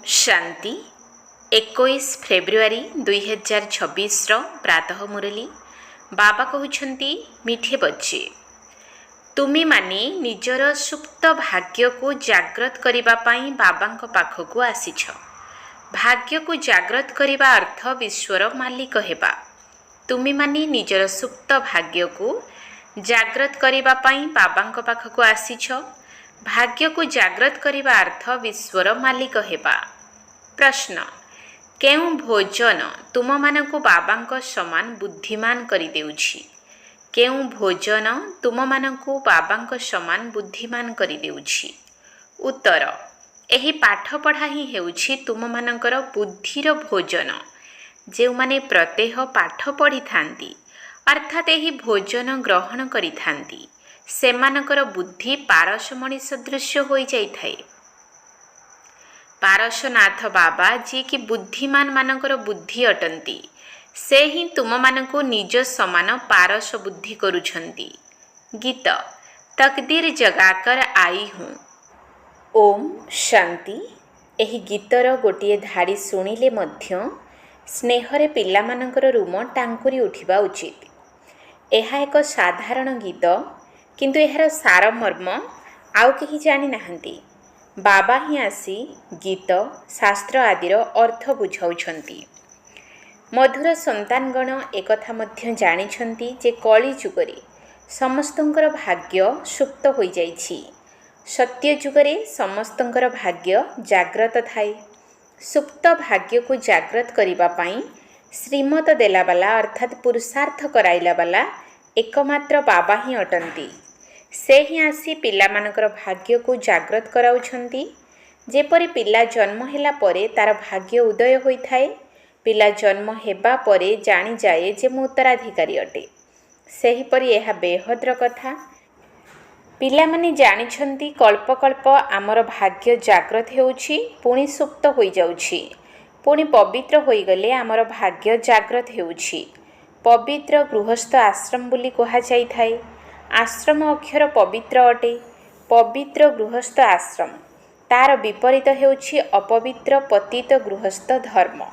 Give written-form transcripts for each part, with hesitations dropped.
शांति 21 February 2026 प्रातः मुरली बाबा कहते मीठे बच्चे तुम्हें माने निजर सुप्त भाग्य को जागृत करने बाबा पाखक आसीछ। भाग्य को जागृत करने अर्थ विश्वर मालिक हेबा। तुम्हें माने निजर सुप्त भाग्य को जागृत करने बाबा पाखक आसीछ। भाग्य को जागृत करने अर्थ विश्वर मालिक हेबा। प्रश्न केउ भोजन तुम मानक बाबा समान बुद्धिमान कर देउछि? केउ भोजन तुम मानक बाबा समान बुद्धिमान कर देउछि? उत्तर एही पाठ पढ़ा ही हेउछि तुम मानकर बुद्धिर भोजन। जो माने प्रत्यह पाठ पढ़ी थांती अर्थात एही भोजन ग्रहण करि थांती सेमानकर बुद्धि पारसमणि सदृश होई जाई थाए। पारसनाथ बाबा जी की बुद्धिमान मानकर बुद्धि अटंती से ही तुम मानकु निज समान पारस बुद्धि करुछंती। गीत तकदीर जगाकर आई हूँ। ओम शांति। एही गीतर गोटिए धाड़ी सुनिले मध्य स्नेहरे पिला मानकर रूम टांकुरी उठिबा उचित। एहा एक साधारण गीत किंतु एहार सारमर्म आउ केही जानी नाहंती। बाबा ही आसी गीत शास्त्र आदिर अर्थ बुझाउछंती। मधुर संतानगण एकथा मध्य जानिछंती जे कली जुगरे समस्तंकर भाग्य सुप्त होई जाइछि। सत्य जुगरे समस्तंकर भाग्य जाग्रत थाए। सुप्त भाग्य को जाग्रत करिबा पाई श्रीमत देलावाला अर्थात पुरुषार्थ कराइला वाला एकमात्र बाबा ही अटंती। से ही आसी पिला मानकर भाग्य को जाग्रत कराउछंती। जेपरि पिला जन्म हेला परे तार भाग्य उदय होई थाए। पिला जन्म हेबा परे जानी जाए जे मु उत्तराधिकारी अटे। सेहीपरि एहा बेहद्र कथा। पिला माने जानिछंती कल्प कल्प आमर भाग्य जाग्रत हेउछि पुणी सुप्त होई जाउछि। पुणी पवित्र होई गले आमर भाग्य जाग्रत हेउछि। पवित्र गृहस्थ आश्रम बोली कहा जाई थाए। आश्रम अक्षर पवित्र अटे। पवित्र गृहस्थ आश्रम तार विपरीत हेउछि अपवित्र पतित गृहस्थ धर्म।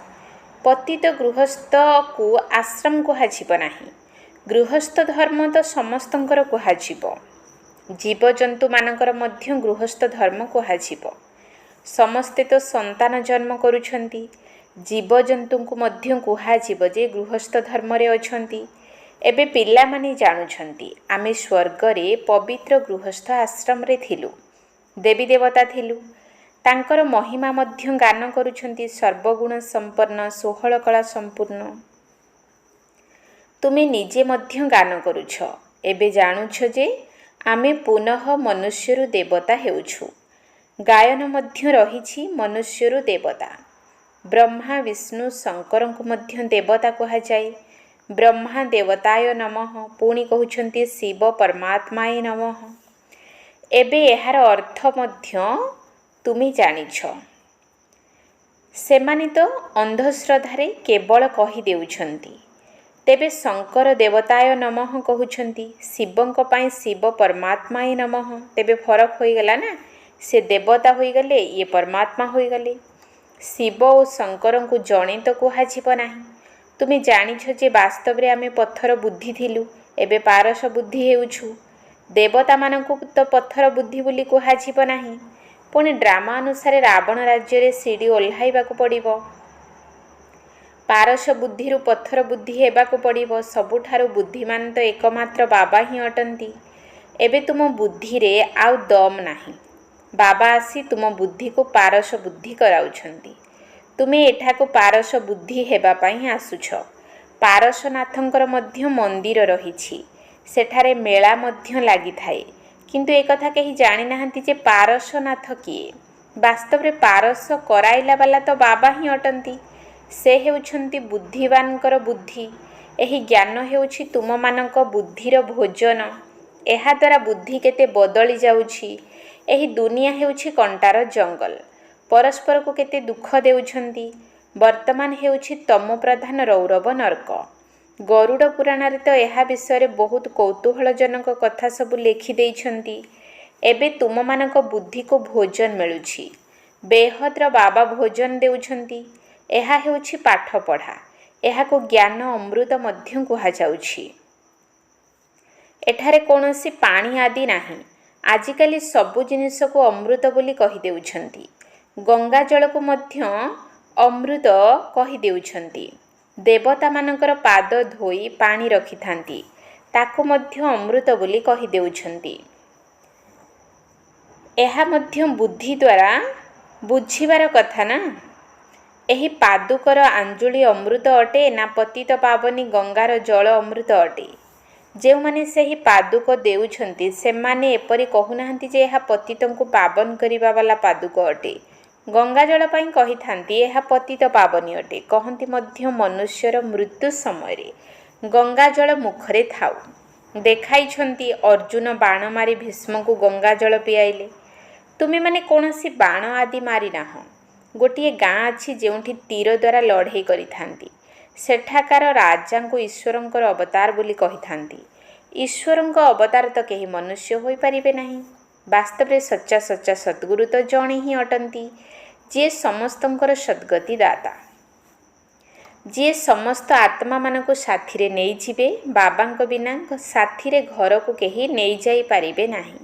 पतित गृहस्थ को आश्रम कहाजिब नाही। गृहस्थ धर्म तो समस्तंकर कहाजिब। जीवजंतु मानकर मध्य गृहस्थ धर्म कहाजिब। समस्ते तो संतान जन्म करुछंती। जीवजंतु को मध्य कहाजिब जे गृहस्थ धर्म रे अछंती। एबे पिला माने जानुछंती आमे स्वर्ग रे पवित्र गृहस्थ आश्रम रे थिलु। देवी देवता थिलु। तांकर महिमा मध्य गान करुछंती सर्वगुण संपन्न 16 कला संपूर्ण। तुमे निजे मध्य गान करुछ। एबे जानुछ जे आमे पुनः मनुष्यरु देवता हेउछु। गायन मध्य रहिछि मनुष्यरु देवता। ब्रह्मा विष्णु शंकर को मध्य देवता कहा जाए। ब्रह्मा देवताय नमः पुणी कहउछंती शिव परमात्माय नमः। एबे एहार अर्थ मध्य तुमी जानिछ। सेमाने तो अंधश्रद्धारे केवल कहि देउछंती। तेबे शंकर देवताय नमः कहउछंती शिवंक पाई शिव परमात्माय नमः। तेबे फरक होई गला ना। से देवता होई गले ये परमात्मा होई गले। शिव और शंकर को जणे तो कहाजिब नाही। तुमे जानिछ जे वास्तव रे आमे पत्थर बुद्धि थिलु एबे पारस बुद्धि हेउछु। देवता मानकु तो पत्थर बुद्धि बोली कहाजिब नाही। पुणी ड्रामा अनुसार रावण राज्य रे सीढ़ी ओल्हाइबाकु पड़िबो। पारस बुद्धि रु पत्थर बुद्धि हेबाकु पड़िबो। सबुठारु बुद्धिमान तो एकमात्र बाबा ही अटंती। एबे तुम बुद्धि रे आउ दम नाही। बाबा आसी तुम बुद्धि को पारस बुद्धि कराउछंती। तुमे एठाको पारस बुद्धि हेबा पाई आसुछ। पारसनाथंकर मध्य मंदिर रहिछि। सेठारे मेला मध्य लागि थाए। किंतु एकथा कहीं जानी नाहंती जे पारसनाथ किए। वास्तव रे पारस कराइला वाला तो बाबा ही अटंती। से हेउछंती बुद्धिवानकर बुद्धि। एही ज्ञान हेउछि तुम मानक बुद्धिर भोजन। एहा द्वारा बुद्धि केते बदली जाउछि। एही दुनिया हेउछि कंटार जंगल। परस्पर को केते दुख देउछंती। वर्तमान हेउछि तम प्रधान रौरव नरक। गरुड़ पुराण रे तो एहा विषय बहुत कौतूहलजनक कथा सब लिखि देइछंती। एबे तुम मानक बुद्धि को भोजन मिलुछि। ବେହଦ୍ର ବାବା ଭୋଜନ ଦେଉଛନ୍ତି। ଏହା ହେଉଛି ପାଠପଢ଼ା। ଏହାକୁ ଜ୍ଞାନ ଅମୃତ ମଧ୍ୟ କୁହାଯାଉଛି। ଏଠାରେ କୌଣସି ପାଣି ଆଦି ନାହିଁ। ଆଜିକାଲି ସବୁ ଜିନିଷକୁ ଅମୃତ ବୋଲି କହିଦେଉଛନ୍ତି। ଗଙ୍ଗା ଜଳକୁ ମଧ୍ୟ ଅମୃତ କହିଦେଉଛନ୍ତି। ଦେବତାମାନଙ୍କର ପାଦ ଧୋଇ ପାଣି ରଖିଥାନ୍ତି, ତାକୁ ମଧ୍ୟ ଅମୃତ ବୋଲି କହିଦେଉଛନ୍ତି। ଏହା ମଧ୍ୟ ବୁଦ୍ଧି ଦ୍ୱାରା ବୁଝିବାର କଥା ନା। ଏହି ପାଦୁକର ଆଞ୍ଜୁଳି ଅମୃତ ଅଟେ ନା ପତିତ ପାବନୀ ଗଙ୍ଗାର ଜଳ ଅମୃତ ଅଟେ? ଯେଉଁମାନେ ସେହି ପାଦୁକ ଦେଉଛନ୍ତି ସେମାନେ ଏପରି କହୁନାହାନ୍ତି ଯେ ଏହା ପତିତଙ୍କୁ ପାବନ କରିବା ବାଲା ପାଦୁକ ଅଟେ। ଗଙ୍ଗା ଜଳ ପାଇଁ କହିଥାନ୍ତି ଏହା ପତିତ ପାବନୀ ଅଟେ। କହନ୍ତି ମଧ୍ୟ ମନୁଷ୍ୟର ମୃତ୍ୟୁ ସମୟରେ ଗଙ୍ଗା ଜଳ ମୁଖରେ ଥାଉ। ଦେଖାଇଛନ୍ତି ଅର୍ଜୁନ ବାଣ ମାରି ଭୀଷ୍ମକୁ ଗଙ୍ଗା ଜଳ ପିଆଇଲେ। ତୁମେମାନେ କୌଣସି ବାଣ ଆଦି ମାରିନାହଁ। ଗୋଟିଏ ଗାଁ ଅଛି ଯେଉଁଠି ତୀର ଦ୍ୱାରା ଲଢ଼େଇ କରିଥାନ୍ତି। ସେଠାକାର ରାଜାଙ୍କୁ ଈଶ୍ୱରଙ୍କର ଅବତାର ବୋଲି କହିଥାନ୍ତି। ଈଶ୍ୱରଙ୍କ ଅବତାର ତ କେହି ମନୁଷ୍ୟ ହୋଇପାରିବେ ନାହିଁ। ବାସ୍ତବରେ ସଚ୍ଚା ସଚ୍ଚା ସଦ୍ଗୁରୁ ତ ଜଣେ ହିଁ ଅଟନ୍ତି, ଯିଏ ସମସ୍ତଙ୍କର ସଦ୍ଗତି ଦାତା, ଯିଏ ସମସ୍ତ ଆତ୍ମାମାନଙ୍କୁ ସାଥିରେ ନେଇଯିବେ। ବାବାଙ୍କ ବିନା ସାଥିରେ ଘରକୁ କେହି ନେଇଯାଇ ପାରିବେ ନାହିଁ।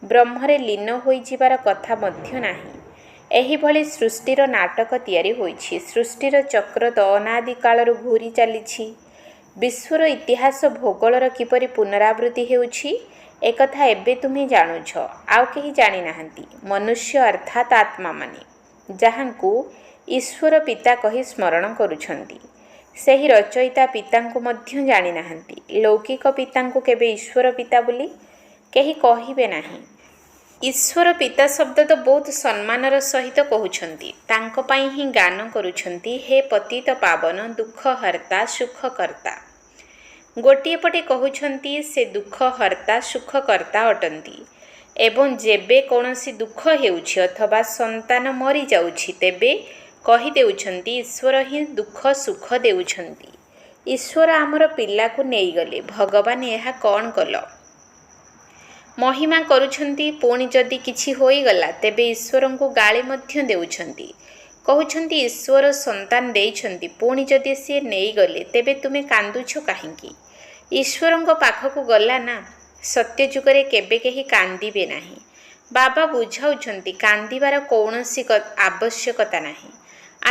ବ୍ରହ୍ମରେ ଲୀନ ହୋଇଯିବାର କଥା ମଧ୍ୟ ନାହିଁ। ଏହିଭଳି ସୃଷ୍ଟିର ନାଟକ ତିଆରି ହୋଇଛି। ସୃଷ୍ଟିର ଚକ୍ର ତ ଅନାଦି କାଳରୁ ଘୂରି ଚାଲିଛି। ବିଶ୍ୱର ଇତିହାସ ଭୂଗୋଳର କିପରି ପୁନରାବୃତ୍ତି ହେଉଛି, ଏକଥା ଏବେ ତୁମେ ଜାଣୁଛ, ଆଉ କେହି ଜାଣିନାହାନ୍ତି। ମନୁଷ୍ୟ ଅର୍ଥାତ୍ ଆତ୍ମାମାନେ, ଯାହାଙ୍କୁ ଈଶ୍ୱର ପିତା କହି ସ୍ମରଣ କରୁଛନ୍ତି, ସେହି ରଚୟିତା ପିତାଙ୍କୁ ମଧ୍ୟ ଜାଣିନାହାନ୍ତି। ଲୌକିକ ପିତାଙ୍କୁ କେବେ ଈଶ୍ୱର ପିତା ବୋଲି କେହି କହିବେ ନାହିଁ। ଈଶ୍ୱର ପିତା ଶବ୍ଦ ତ ବହୁତ ସମ୍ମାନର ସହିତ କହୁଛନ୍ତି। ତାଙ୍କ ପାଇଁ ହିଁ ଗାନ କରୁଛନ୍ତି, ହେ ପତିତ ପାବନ ଦୁଃଖହର୍ତ୍ତା ସୁଖକର୍ତ୍ତା। ଗୋଟିଏ ପଟେ କହୁଛନ୍ତି ସେ ଦୁଃଖହର୍ତ୍ତା ସୁଖକର୍ତ୍ତା ଅଟନ୍ତି, ଏବଂ ଯେବେ କୌଣସି ଦୁଃଖ ହେଉଛି ଅଥବା ସନ୍ତାନ ମରିଯାଉଛି ତେବେ କହିଦେଉଛନ୍ତି ଈଶ୍ୱର ହିଁ ଦୁଃଖ ସୁଖ ଦେଉଛନ୍ତି। ଈଶ୍ୱର ଆମର ପିଲାକୁ ନେଇଗଲେ, ଭଗବାନ ଏହା କ'ଣ କଲ? ମହିମା କରୁଛନ୍ତି। ପୁଣି ଯଦି କିଛି ହୋଇଗଲା ତେବେ ଈଶ୍ୱରଙ୍କୁ ଗାଳି ମଧ୍ୟ ଦେଉଛନ୍ତି। କହୁଛନ୍ତି ଈଶ୍ୱର ସନ୍ତାନ ଦେଇଛନ୍ତି, ପୁଣି ଯଦି ସିଏ ନେଇଗଲେ ତେବେ ତୁମେ କାନ୍ଦୁଛ କାହିଁକି? ଈଶ୍ୱରଙ୍କ ପାଖକୁ ଗଲା ନା। ସତ୍ୟଯୁଗରେ କେବେ କେହି କାନ୍ଦିବେ ନାହିଁ। ବାବା ବୁଝାଉଛନ୍ତି କାନ୍ଦିବାର କୌଣସି ଆବଶ୍ୟକତା ନାହିଁ।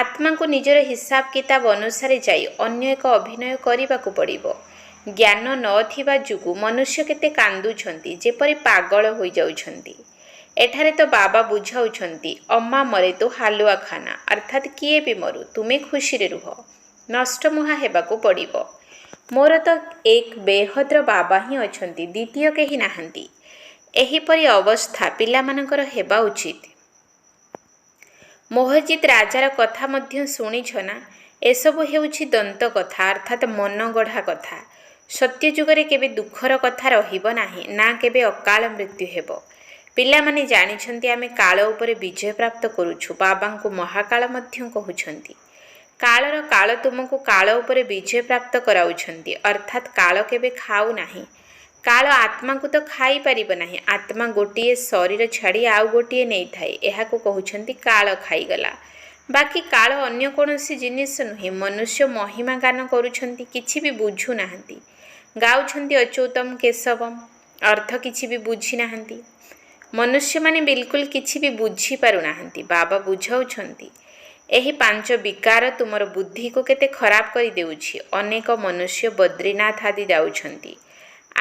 ଆତ୍ମାକୁ ନିଜର ହିସାବ କିତାବ ଅନୁସାରେ ଯାଇ ଅନ୍ୟ ଏକ ଅଭିନୟ କରିବାକୁ ପଡ଼ିବ। ଜ୍ଞାନ ନଥିବା ଯୋଗୁଁ ମନୁଷ୍ୟ କେତେ କାନ୍ଦୁଛନ୍ତି, ଯେପରି ପାଗଳ ହୋଇଯାଉଛନ୍ତି। ଏଠାରେ ତ ବାବା ବୁଝାଉଛନ୍ତି ଅମା ମରେ ତୁ ହାଲୁଆ ଖାନା, ଅର୍ଥାତ୍ କିଏ ବି ମରୁ, ତୁମେ ଖୁସିରେ ରୁହ, ନଷ୍ଟମୁହା ହେବାକୁ ପଡ଼ିବ। ମୋର ତ ଏକ ବେହଦ୍ର ବାବା ହିଁ ଅଛନ୍ତି, ଦ୍ୱିତୀୟ କେହି ନାହାନ୍ତି। ଏହିପରି ଅବସ୍ଥା ପିଲାମାନଙ୍କର ହେବା ଉଚିତ। ମୋହଜିତ ରାଜାର କଥା ମଧ୍ୟ ଶୁଣିଛ ନା? ଏସବୁ ହେଉଛି ଦନ୍ତ କଥା, ଅର୍ଥାତ୍ ମନଗଢ଼ା କଥା। ସତ୍ୟଯୁଗରେ କେବେ ଦୁଃଖର କଥା ରହିବ ନାହିଁ, ନା କେବେ ଅକାଳ ମୃତ୍ୟୁ ହେବ। ପିଲାମାନେ ଜାଣିଛନ୍ତି ଆମେ କାଳ ଉପରେ ବିଜୟ ପ୍ରାପ୍ତ କରୁଛୁ। ବାବାଙ୍କୁ ମହାକାଳ ମଧ୍ୟ କହୁଛନ୍ତି। କାଳର କାଳ ତୁମକୁ କାଳ ଉପରେ ବିଜୟ ପ୍ରାପ୍ତ କରାଉଛନ୍ତି, ଅର୍ଥାତ୍ କାଳ କେବେ ଖାଉ ନାହିଁ। କାଳ ଆତ୍ମାକୁ ତ ଖାଇପାରିବ ନାହିଁ। ଆତ୍ମା ଗୋଟିଏ ଶରୀର ଛାଡ଼ି ଆଉ ଗୋଟିଏ ନେଇଥାଏ, ଏହାକୁ କହୁଛନ୍ତି କାଳ ଖାଇଗଲା। ବାକି କାଳ ଅନ୍ୟ କୌଣସି ଜିନିଷ ନୁହେଁ। ମନୁଷ୍ୟ ମହିମା ଗାନ କରୁଛନ୍ତି, କିଛି ବି ବୁଝୁନାହାନ୍ତି। ଗାଉଛନ୍ତି ଅଚ୍ୟୁତମ୍ କେଶବମ୍, ଅର୍ଥ କିଛି ବି ବୁଝିନାହାନ୍ତି। ମନୁଷ୍ୟମାନେ ବିଲକୁଲ କିଛି ବି ବୁଝିପାରୁନାହାନ୍ତି। ବାବା ବୁଝାଉଛନ୍ତି ଏହି 5 ବିକାର ତୁମର ବୁଦ୍ଧିକୁ କେତେ ଖରାପ କରିଦେଉଛି। ଅନେକ ମନୁଷ୍ୟ ବଦ୍ରୀନାଥ ଆଦି ଯାଉଛନ୍ତି।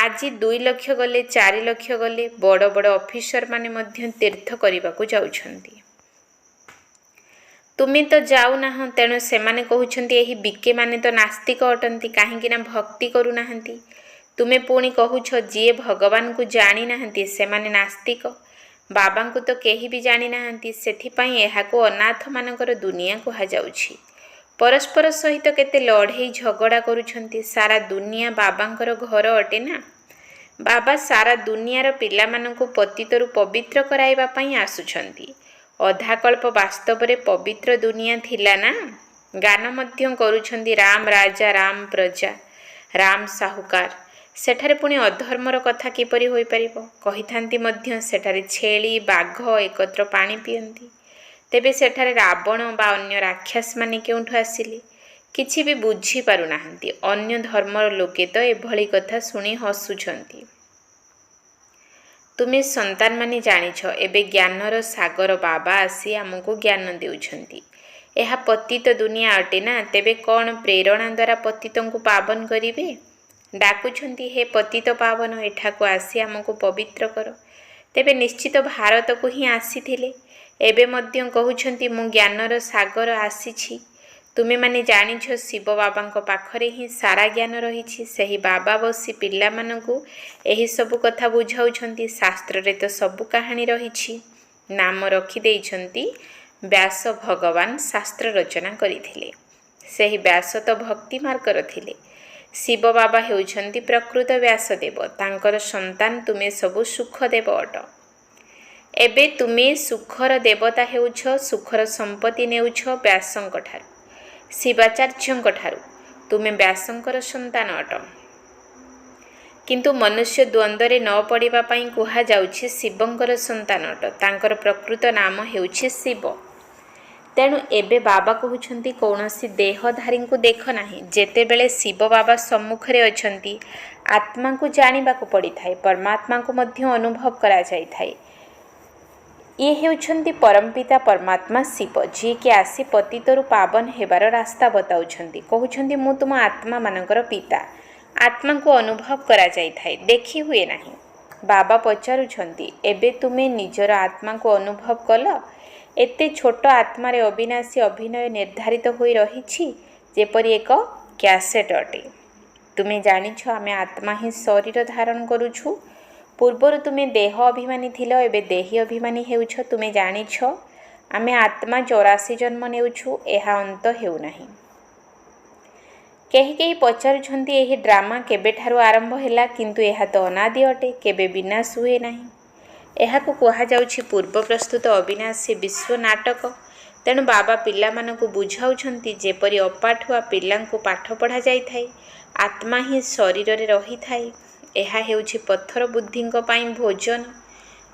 ଆଜି 2 ଲକ୍ଷ ଗଲେ, 4 ଲକ୍ଷ ଗଲେ। ବଡ଼ ବଡ଼ ଅଫିସରମାନେ ମଧ୍ୟ ତୀର୍ଥ କରିବାକୁ ଯାଉଛନ୍ତି। ତୁମେ ତ ଯାଉନାହଁ, ତେଣୁ ସେମାନେ କହୁଛନ୍ତି ଏହି ବିକେମାନେ ତ ନାସ୍ତିକ ଅଟନ୍ତି, କାହିଁକି ନା ଭକ୍ତି କରୁନାହାନ୍ତି। ତୁମେ ପୁଣି କହୁଛ ଯିଏ ଭଗବାନଙ୍କୁ ଜାଣିନାହାନ୍ତି ସେମାନେ ନାସ୍ତିକ। ବାବାଙ୍କୁ ତ କେହି ବି ଜାଣିନାହାନ୍ତି, ସେଥିପାଇଁ ଏହାକୁ ଅନାଥମାନଙ୍କର ଦୁନିଆ କୁହାଯାଉଛି। ପରସ୍ପର ସହିତ କେତେ ଲଢ଼େଇ ଝଗଡ଼ା କରୁଛନ୍ତି। ସାରା ଦୁନିଆ ବାବାଙ୍କର ଘର ଅଟେ ନା। ବାବା ସାରା ଦୁନିଆର ପିଲାମାନଙ୍କୁ ପତିତରୁ ପବିତ୍ର କରାଇବା ପାଇଁ ଆସୁଛନ୍ତି। ଅଧାକଳ୍ପ ବାସ୍ତବରେ ପବିତ୍ର ଦୁନିଆ ଥିଲା ନା। ଗାନ ମଧ୍ୟ କରୁଛନ୍ତି ରାମ ରାଜା ରାମ ପ୍ରଜା, ରାମ ସାହୁକାର। ସେଠାରେ ପୁଣି ଅଧର୍ମର କଥା କିପରି ହୋଇପାରିବ? କହିଥାନ୍ତି ମଧ୍ୟ ସେଠାରେ ଛେଳି ବାଘ ଏକତ୍ର ପାଣି ପିଅନ୍ତି। ତେବେ ସେଠାରେ ରାବଣ ବା ଅନ୍ୟ ରାକ୍ଷସମାନେ କେଉଁଠୁ ଆସିଲେ? କିଛି ବି ବୁଝିପାରୁନାହାନ୍ତି। ଅନ୍ୟ ଧର୍ମର ଲୋକେ ତ ଏଭଳି କଥା ଶୁଣି ହସୁଛନ୍ତି। ତୁମେ ସନ୍ତାନମାନେ ଜାଣିଛ, ଏବେ ଜ୍ଞାନର ସାଗର ବାବା ଆସି ଆମକୁ ଜ୍ଞାନ ଦେଉଛନ୍ତି। ଏହା ପତିତ ଦୁନିଆ ଅଟେ ନା, ତେବେ କ'ଣ ପ୍ରେରଣା ଦ୍ୱାରା ପତିତଙ୍କୁ ପାବନ କରିବେ? ଡାକୁଛନ୍ତି, ହେ ପତିତ ପାବନ, ଏଠାକୁ ଆସି ଆମକୁ ପବିତ୍ର କର। ତେବେ ନିଶ୍ଚିତ ଭାରତକୁ ହିଁ ଆସିଥିଲେ। ଏବେ ମଧ୍ୟ କହୁଛନ୍ତି, ମୁଁ ଜ୍ଞାନର ସାଗର ଆସିଛି। ତୁମେମାନେ ଜାଣିଛ, ଶିବ ବାବାଙ୍କ ପାଖରେ ହିଁ ସାରା ଜ୍ଞାନ ରହିଛି। ସେହି ବାବା ବସି ପିଲାମାନଙ୍କୁ ଏହି ସବୁ କଥା ବୁଝାଉଛନ୍ତି। ଶାସ୍ତ୍ରରେ ତ ସବୁ କାହାଣୀ ରହିଛି। ନାମ ରଖିଦେଇଛନ୍ତି ବ୍ୟାସ ଭଗବାନ ଶାସ୍ତ୍ର ରଚନା କରିଥିଲେ। ସେହି ବ୍ୟାସ ତ ଭକ୍ତି ମାର୍ଗର ଥିଲେ। ଶିବ ବାବା ହେଉଛନ୍ତି ପ୍ରକୃତ ବ୍ୟାସଦେବ। ତାଙ୍କର ସନ୍ତାନ ତୁମେ ସବୁ ସୁଖଦେବ ଅଟ। ଏବେ ତୁମେ ସୁଖର ଦେବତା ହେଉଛ, ସୁଖର ସମ୍ପତ୍ତି ନେଉଛ ବ୍ୟାସଙ୍କ ଠାରୁ, ଶିବାଚାର୍ଯ୍ୟଙ୍କ ଠାରୁ। ତୁମେ ବ୍ୟାସଙ୍କର ସନ୍ତାନ ଅଟ। କିନ୍ତୁ ମନୁଷ୍ୟ ଦ୍ୱନ୍ଦ୍ୱରେ ନ ପଡ଼ିବା ପାଇଁ କୁହାଯାଉଛି ଶିବଙ୍କର ସନ୍ତାନ ଅଟ। ତାଙ୍କର ପ୍ରକୃତ ନାମ ହେଉଛି ଶିବ। ତେଣୁ ଏବେ ବାବା କହୁଛନ୍ତି, କୌଣସି ଦେହଧାରୀଙ୍କୁ ଦେଖ ନାହିଁ। ଯେତେବେଳେ ଶିବ ବାବା ସମ୍ମୁଖରେ ଅଛନ୍ତି, ଆତ୍ମାକୁ ଜାଣିବାକୁ ପଡ଼ିଥାଏ, ପରମାତ୍ମାକୁ ମଧ୍ୟ ଅନୁଭବ କରାଯାଇଥାଏ। ଇଏ ହେଉଛନ୍ତି ପରମପିତା ପରମାତ୍ମା ଶିବ, ଯିଏକି ଆସି ପତିତରୁ ପାବନ ହେବାର ରାସ୍ତା ବତାଉଛନ୍ତି। କହୁଛନ୍ତି, ମୁଁ ତୁମ ଆତ୍ମାମାନଙ୍କର ପିତା। ଆତ୍ମାକୁ ଅନୁଭବ କରାଯାଇଥାଏ, ଦେଖି ହୁଏ ନାହିଁ। ବାବା ପଚାରୁଛନ୍ତି, ଏବେ ତୁମେ ନିଜର ଆତ୍ମାକୁ ଅନୁଭବ କଲ? ଏତେ ଛୋଟ ଆତ୍ମାରେ ଅବିନାଶୀ ଅଭିନୟ ନିର୍ଦ୍ଧାରିତ ହୋଇ ରହିଛି, ଯେପରି ଏକ କ୍ୟାସେଟ୍ ଅଟେ। ତୁମେ ଜାଣିଛ, ଆମେ ଆତ୍ମା ହିଁ ଶରୀର ଧାରଣ କରୁଛୁ। ପୂର୍ବରୁ ତୁମେ ଦେହ ଅଭିମାନୀ ଥିଲ, ଏବେ ଦେହୀ ଅଭିମାନୀ ହେଉଛ। ତୁମେ ଜାଣିଛ, ଆମେ ଆତ୍ମା 84 ଜନ୍ମ ନେଉଛୁ, ଏହା ଅନ୍ତ ହେଉନାହିଁ। କେହି କେହି ପଚାରୁଛନ୍ତି, ଏହି ଡ୍ରାମା କେବେଠାରୁ ଆରମ୍ଭ ହେଲା? କିନ୍ତୁ ଏହା ତ ଅନାଦି ଅଟେ, କେବେ ବିନାଶ ହୁଏ ନାହିଁ। ଏହାକୁ କୁହାଯାଉଛି ପୂର୍ବ ପ୍ରସ୍ତୁତ ଅବିନାଶୀ ବିଶ୍ୱ ନାଟକ। ତେଣୁ ବାବା ପିଲାମାନଙ୍କୁ ବୁଝାଉଛନ୍ତି, ଯେପରି ଅପାଠୁଆ ପିଲାଙ୍କୁ ପାଠ ପଢ଼ାଯାଇଥାଏ, ଆତ୍ମା ହିଁ ଶରୀରରେ ରହିଥାଏ। ଏହା ହେଉଛି ପଥର ବୁଦ୍ଧିଙ୍କ ପାଇଁ ଭୋଜନ।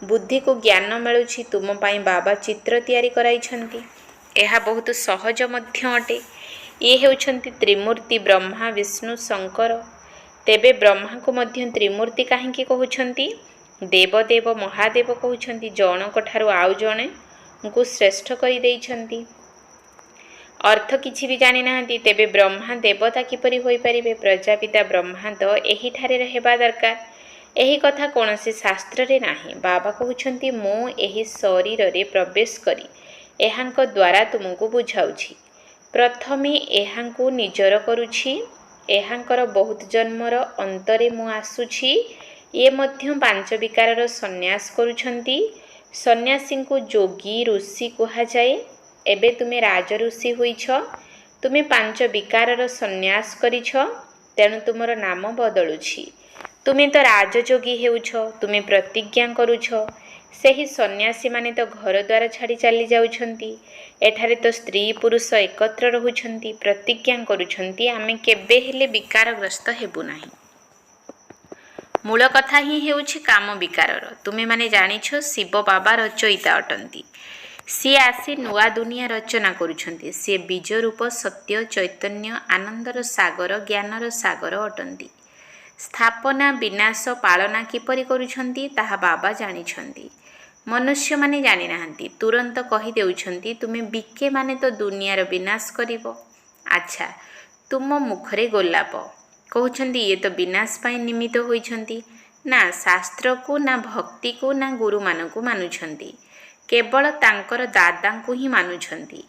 ବୁଦ୍ଧିକୁ ଜ୍ଞାନ ମିଳୁଛି। ତୁମ ପାଇଁ ବାବା ଚିତ୍ର ତିଆରି କରାଇଛନ୍ତି। ଏହା ବହୁତ ସହଜ ମଧ୍ୟ ଅଟେ। ଇଏ ହେଉଛନ୍ତି ତ୍ରିମୂର୍ତ୍ତି ବ୍ରହ୍ମା, ବିଷ୍ଣୁ, ଶଙ୍କର। ତେବେ ବ୍ରହ୍ମାଙ୍କୁ ମଧ୍ୟ ତ୍ରିମୂର୍ତ୍ତି କାହିଁକି କହୁଛନ୍ତି? ଦେବଦେବ ମହାଦେବ କହୁଛନ୍ତି, ଜଣଙ୍କ ଠାରୁ ଆଉ ଜଣଙ୍କୁ ଶ୍ରେଷ୍ଠ କରିଦେଇଛନ୍ତି। ଅର୍ଥ କିଛି ବି ଜାଣିନାହାନ୍ତି। ତେବେ ବ୍ରହ୍ମା ଦେବତା କିପରି ହୋଇପାରିବେ? ପ୍ରଜାପିତା ବ୍ରହ୍ମା ତ ଏହିଠାରେ ହେବା ଦରକାର। ଏହି କଥା କୌଣସି ଶାସ୍ତ୍ରରେ ନାହିଁ। ବାବା କହୁଛନ୍ତି, ମୁଁ ଏହି ଶରୀରରେ ପ୍ରବେଶ କରି ଏହାଙ୍କ ଦ୍ୱାରା ତୁମକୁ ବୁଝାଉଛି। ପ୍ରଥମେ ଏହାଙ୍କୁ ନିଜର କରୁଛି। ଏହାଙ୍କର ବହୁତ ଜନ୍ମର ଅନ୍ତରେ ମୁଁ ଆସୁଛି। ଇଏ ମଧ୍ୟ 5 ବିକାରର ସନ୍ନ୍ୟାସ କରୁଛନ୍ତି। ସନ୍ନ୍ୟାସୀଙ୍କୁ ଯୋଗୀ ଋଷି କୁହାଯାଏ। ଏବେ ତୁମେ ରାଜଋଷି ହୋଇଛ। ତୁମେ 5 ବିକାରର ସନ୍ନ୍ୟାସ କରିଛ, ତେଣୁ ତୁମର ନାମ ବଦଳୁଛି। ତୁମେ ତ ରାଜଯୋଗୀ ହେଉଛ। ତୁମେ ପ୍ରତିଜ୍ଞା କରୁଛ। ସେହି ସନ୍ନ୍ୟାସୀମାନେ ତ ଘରଦ୍ୱାର ଛାଡ଼ି ଚାଲି ଯାଉଛନ୍ତି। ଏଠାରେ ତ ସ୍ତ୍ରୀ ପୁରୁଷ ଏକତ୍ର ରହୁଛନ୍ତି, ପ୍ରତିଜ୍ଞା କରୁଛନ୍ତି, ଆମେ କେବେ ହେଲେ ବିକାରଗ୍ରସ୍ତ ହେବୁ ନାହିଁ। ମୂଳ କଥା ହିଁ ହେଉଛି କାମ ବିକାରର। ତୁମେମାନେ ଜାଣିଛ, ଶିବ ବାବା ରଚୟିତା ଅଟନ୍ତି। ସିଏ ଆସି ନୂଆ ଦୁନିଆ ରଚନା କରୁଛନ୍ତି। ସିଏ ବୀଜ ରୂପ ସତ୍ୟ, ଚୈତନ୍ୟ, ଆନନ୍ଦର ସାଗର, ଜ୍ଞାନର ସାଗର ଅଟନ୍ତି। ସ୍ଥାପନା, ବିନାଶ, ପାଳନା କିପରି କରୁଛନ୍ତି, ତାହା ବାବା ଜାଣିଛନ୍ତି। ମନୁଷ୍ୟମାନେ ଜାଣିନାହାନ୍ତି। ତୁରନ୍ତ କହିଦେଉଛନ୍ତି, ତୁମେ ବିକେ ମାନେ ତ ଦୁନିଆର ବିନାଶ କରିବ। ଆଚ୍ଛା, ତୁମ ମୁଖରେ ଗୋଲାପ। କହୁଛନ୍ତି, ଇଏ ତ ବିନାଶ ପାଇଁ ନିମିତ୍ତ ହୋଇଛନ୍ତି। ନା ଶାସ୍ତ୍ରକୁ, ନା ଭକ୍ତିକୁ, ନା ଗୁରୁମାନଙ୍କୁ ମାନୁଛନ୍ତି। କେବଳ ତାଙ୍କର ଦାଦାଙ୍କୁ ହିଁ ମାନୁଛନ୍ତି।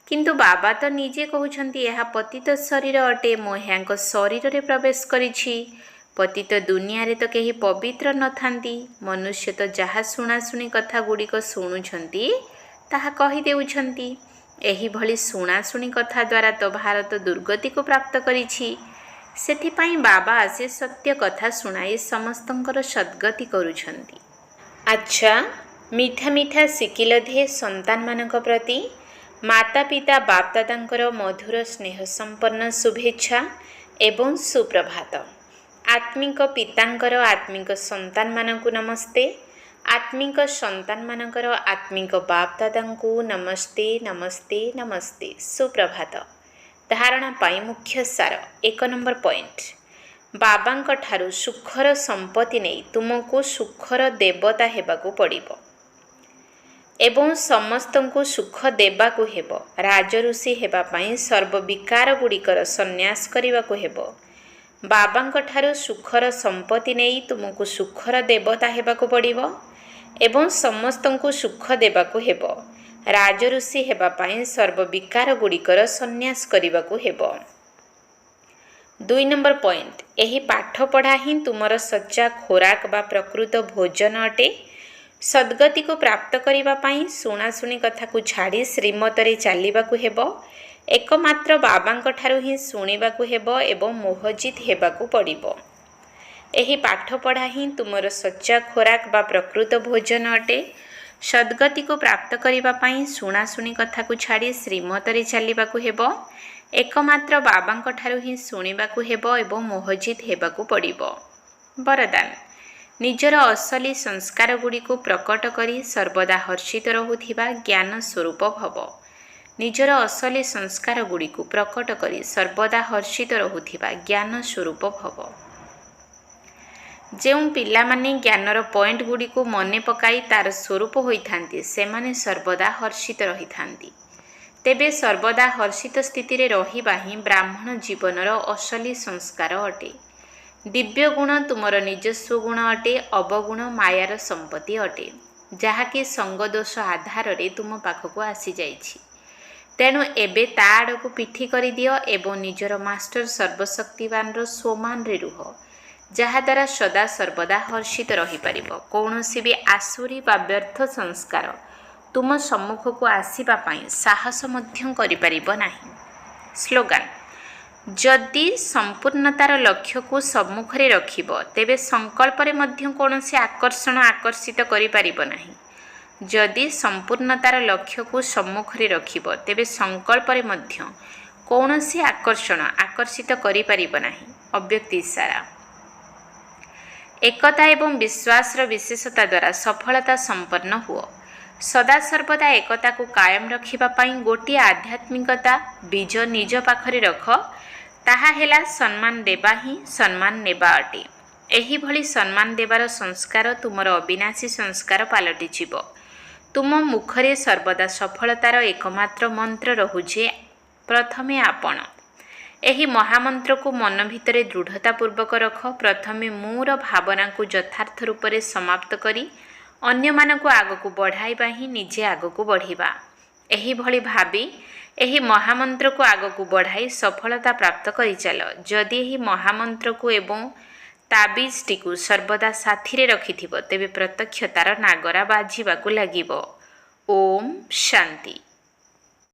କିନ୍ତୁ ବାବା ତ ନିଜେ କହୁଛନ୍ତି, ଏହା ପତିତ ଶରୀର ଅଟେ। ମୁଁ ଏହାଙ୍କ ଶରୀରରେ ପ୍ରବେଶ କରିଛି। ପତିତ ଦୁନିଆରେ ତ କେହି ପବିତ୍ର ନଥାନ୍ତି। ମନୁଷ୍ୟ ତ ଯାହା ଶୁଣାଶୁଣି କଥା ଗୁଡ଼ିକ ଶୁଣୁଛନ୍ତି, ତାହା କହିଦେଉଛନ୍ତି। ଏହିଭଳି ଶୁଣାଶୁଣି କଥା ଦ୍ୱାରା ତ ଭାରତ ଦୁର୍ଗତିକୁ ପ୍ରାପ୍ତ କରିଛି। ସେଥିପାଇଁ ବାବା ଆସି ସତ୍ୟ କଥା ଶୁଣାଇ ସମସ୍ତଙ୍କର ସଦ୍ଗତି କରୁଛନ୍ତି। ଆଚ୍ଛା, ମିଠା ମିଠା ଶିକିଲଧେ ସନ୍ତାନମାନଙ୍କ ପ୍ରତି ମାତା ପିତା ବାପଦାଦାଙ୍କର ମଧୁର ସ୍ନେହ ସମ୍ପନ୍ନ ଶୁଭେଚ୍ଛା ଏବଂ ସୁପ୍ରଭାତ। ଆତ୍ମିକ ପିତାଙ୍କର ଆତ୍ମିକ ସନ୍ତାନମାନଙ୍କୁ ନମସ୍ତେ। आत्मिक संतान मानकर आत्मिक बाप दादांकु नमस्ते नमस्ते नमस्ते सुप्रभात। धारणा पाई मुख्य सार 1 नंबर पॉइंट बाबांक ठारू सुखर संपत्ति नहीं तुमको सुखर देवता हेबाकु पड़िबो एवं समस्तंकु सुख देबाकु हेबो। राजऋषि हेबा पाई सर्व विकार गुड़िकर संन्यास करिबाकु हेबो। बाबांक ठारू सुखर संपत्ति नहीं तुमको सुखर देवता हेबाकु पड़िबो एवं समस्तंकु सुख देबाकु हेबो। राजऋषि हेबा पाई सर्व विकार गुड़िकर संन्यास करिबाकु हेबो। 2 नंबर पॉइंट एही पाठ पढ़ा ही तुमर सच्चा खोराक बा प्रकृत भोजन अटे। सद्गति को प्राप्त करिबा पाई शुणाशुणी कथा को छाड़ी श्रीमतरे चलिबाकु हेबो। एकमात्र बाबांक ठारू ही शुणिबाकु हेबो एवं मोहजित हेबाकु पड़िबो। एही पाठ पढ़ा ही तुमर सच्चा खोराक बा प्रकृत भोजन अटे। सद्गति को प्राप्त करिबा पाई शुणाशुणी कथा को छाड़ी श्रीमतरे चलिबाकु हेबो। एकमात्र बाबांक ठारू ही शुणिबाकु हेबो एवं मोहजित हेबाकु पड़िबो। वरदान निजर असली संस्कार गुड़ी को प्रकट करी सर्वदा हर्षित रहुथिबा ज्ञान स्वरूप भव। निजर असली संस्कार गुड़ी को प्रकट करी सर्वदा हर्षित रहुथिबा ज्ञान स्वरूप भव। ଯେଉଁ ପିଲାମାନେ ଜ୍ଞାନର ପଏଣ୍ଟ ଗୁଡ଼ିକୁ ମନେ ପକାଇ ତାର ସ୍ୱରୂପ ହୋଇଥାନ୍ତି ସେମାନେ ସର୍ବଦା ହର୍ଷିତ ରହିଥାନ୍ତି। ତେବେ ସର୍ବଦା ହର୍ଷିତ ସ୍ଥିତିରେ ରହିବା ହିଁ ବ୍ରାହ୍ମଣ ଜୀବନର ଅସଲି ସଂସ୍କାର ଅଟେ। ଦିବ୍ୟ ଗୁଣ ତୁମର ନିଜସ୍ୱ ଗୁଣ ଅଟେ। ଅବଗୁଣ ମାୟାର ସମ୍ପତ୍ତି ଅଟେ ଯାହାକି ସଙ୍ଗଦୋଷ ଆଧାରରେ ତୁମ ପାଖକୁ ଆସିଯାଇଛି। ତେଣୁ ଏବେ ତା ଆଡ଼କୁ ପିଠି କରିଦିଅ ଏବଂ ନିଜର ମାଷ୍ଟର ସର୍ବଶକ୍ତିମାନର ସ୍ୱମାନରେ ରୁହ ଯାହାଦ୍ୱାରା ସଦା ସର୍ବଦା ହର୍ଷିତ ରହିପାରିବ। କୌଣସି ବି ଆସୁରୀ ବା ବ୍ୟର୍ଥ ସଂସ୍କାର ତୁମ ସମ୍ମୁଖକୁ ଆସିବା ପାଇଁ ସାହସ ମଧ୍ୟ କରିପାରିବ ନାହିଁ। ସ୍ଲୋଗାନ ଯଦି ସମ୍ପୂର୍ଣ୍ଣତାର ଲକ୍ଷ୍ୟକୁ ସମ୍ମୁଖରେ ରଖିବ ତେବେ ସଂକଳ୍ପରେ ମଧ୍ୟ କୌଣସି ଆକର୍ଷଣ ଆକର୍ଷିତ କରିପାରିବ ନାହିଁ। ଯଦି ସମ୍ପୂର୍ଣ୍ଣତାର ଲକ୍ଷ୍ୟକୁ ସମ୍ମୁଖରେ ରଖିବ ତେବେ ସଂକଳ୍ପରେ ମଧ୍ୟ କୌଣସି ଆକର୍ଷଣ ଆକର୍ଷିତ କରିପାରିବ ନାହିଁ। ଅବ୍ୟକ୍ତି ଇସାରା एकता एवं विश्वासर विशेषता द्वारा सफलता संपन्न हुओ। सदासर्वदा एकता को कायम रखिबा पाई गोटे आध्यात्मिकता बीज निज पाखरे रख ताहा हेला सम्मान देबा ही सम्मान नेबा अटे। एही भली सम्मान देबार संस्कार तुमर अविनाशी संस्कार पालटिजिब। तुम मुखरे सर्वदा सफलतार एकमात्र मंत्र रहुजे प्रथमे आपण। एही महामंत्र को मन भितरे दृढ़ता पूर्वक रख। प्रथमे मूर भावना को यथार्थ रूप से समाप्त करी अन्य मानक आग को बढ़ाइबा ही निजे आग को बढ़िबा। एही भली भाबी एही महामंत्र को आग को बढ़ाई सफलता प्राप्त करि चल। जदि एही महामंत्र को एवं ताबीजटी को सर्वदा साथी रे रखिथिबो तेबे प्रत्यक्ष तार नागरा बाजिबा को लागिबो। ओम शांति।